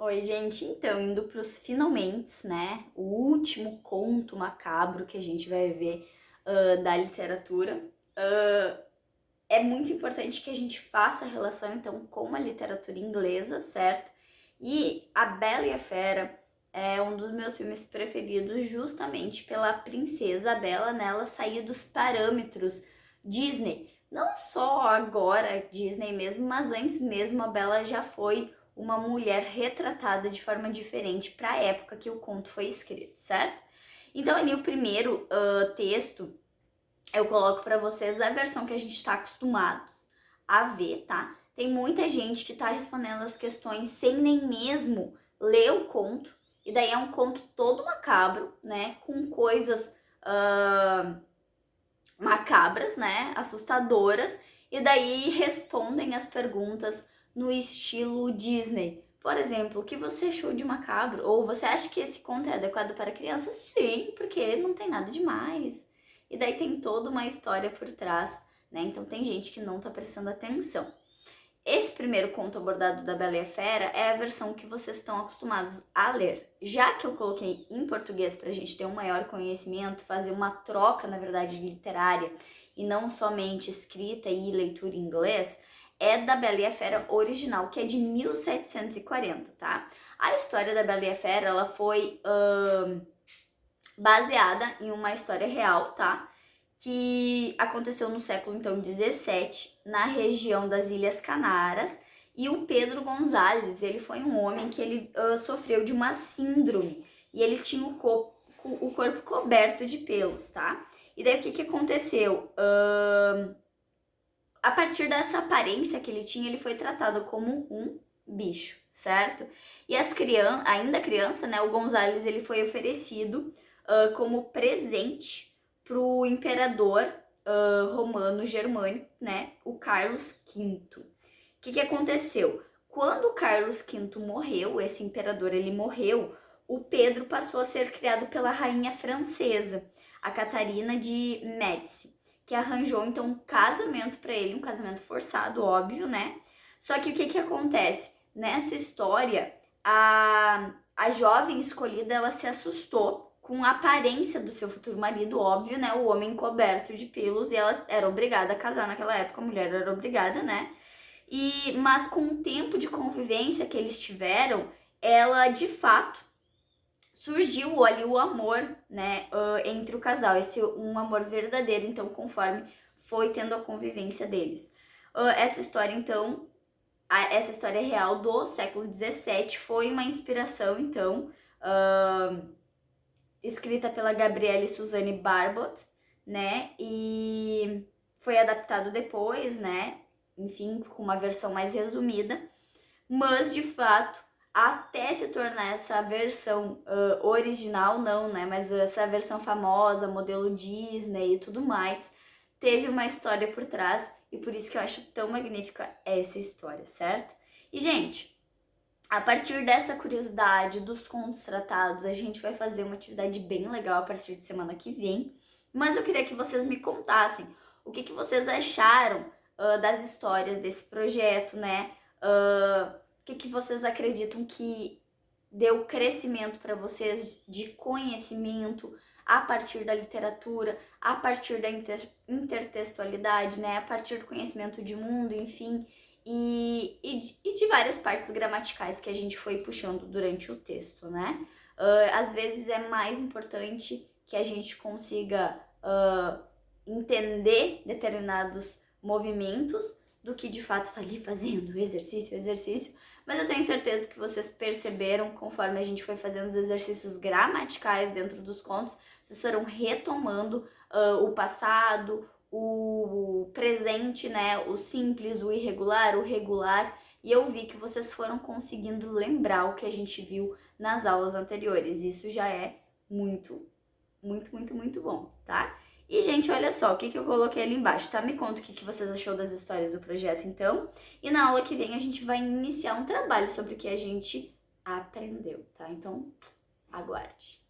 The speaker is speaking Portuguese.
Oi, gente. Então, indo para os finalmente, né? O último conto macabro que a gente vai ver da literatura. Ah, é muito importante que a gente faça a relação, então, com a literatura inglesa, certo? E A Bela e a Fera é um dos meus filmes preferidos justamente pela princesa Bela, né? Ela sair dos parâmetros Disney. Não só agora Disney mesmo, mas antes mesmo a Bela já foi uma mulher retratada de forma diferente para a época que o conto foi escrito, certo? Então ali o primeiro texto eu coloco para vocês a versão que a gente está acostumados a ver, tá? Tem muita gente que tá respondendo as questões sem nem mesmo ler o conto, e daí é um conto todo macabro, né? Com coisas macabras, né? Assustadoras, e daí respondem as perguntas no estilo Disney. Por exemplo, o que você achou de macabro? Ou você acha que esse conto é adequado para crianças? Sim, porque não tem nada demais. E daí tem toda uma história por trás, né? Então tem gente que não tá prestando atenção. Esse primeiro conto abordado da Bela e a Fera é a versão que vocês estão acostumados a ler. Já que eu coloquei em português para a gente ter um maior conhecimento, fazer uma troca, na verdade, literária e não somente escrita e leitura em inglês, é da Bela e a Fera original, que é de 1740, tá? A história da Bela e a Fera, ela foi baseada em uma história real, tá? Que aconteceu no século então 17, na região das Ilhas Canárias, e o Pedro Gonzalez, ele foi um homem que ele sofreu de uma síndrome e ele tinha o corpo coberto de pelos, tá? E daí o que aconteceu? A partir dessa aparência que ele tinha, ele foi tratado como um bicho, certo? E ainda criança, né, o Gonzalez ele foi oferecido como presente pro imperador romano germânico, né, o Carlos V. O que aconteceu? Quando o Carlos V morreu, esse imperador ele morreu, o Pedro passou a ser criado pela rainha francesa, a Catarina de Médici, que arranjou então um casamento para ele, um casamento forçado, óbvio, né? Só que o que acontece? Nessa história, a jovem escolhida, ela se assustou com a aparência do seu futuro marido, óbvio, né? O homem coberto de pelos, e ela era obrigada a casar naquela época, a mulher era obrigada, né? Mas com o tempo de convivência que eles tiveram, ela de fato surgiu ali o amor, né, entre o casal, esse um amor verdadeiro, então conforme foi tendo a convivência deles. Essa história, então, essa história real do século XVII foi uma inspiração, então, escrita pela Gabrielle Suzanne Barbot, né, e foi adaptado depois, né, enfim, com uma versão mais resumida, mas de fato, até se tornar essa versão original, não, né? Mas essa versão famosa, modelo Disney e tudo mais, teve uma história por trás e por isso que eu acho tão magnífica essa história, certo? E, gente, a partir dessa curiosidade dos contos tratados, a gente vai fazer uma atividade bem legal a partir de semana que vem. Mas eu queria que vocês me contassem o que vocês acharam das histórias desse projeto, né? O que vocês acreditam que deu crescimento para vocês de conhecimento a partir da literatura, a partir da intertextualidade, né? A partir do conhecimento de mundo, enfim, e de várias partes gramaticais que a gente foi puxando durante o texto, né? Às vezes é mais importante que a gente consiga entender determinados movimentos do que de fato tá ali fazendo exercício, mas eu tenho certeza que vocês perceberam, conforme a gente foi fazendo os exercícios gramaticais dentro dos contos, vocês foram retomando o passado, o presente, né, o simples, o irregular, o regular, e eu vi que vocês foram conseguindo lembrar o que a gente viu nas aulas anteriores. Isso já é muito, muito, muito, muito bom, tá? E, gente, olha só, o que eu coloquei ali embaixo, tá? Me conta o que vocês achou das histórias do projeto, então. E na aula que vem a gente vai iniciar um trabalho sobre o que a gente aprendeu, tá? Então, aguarde.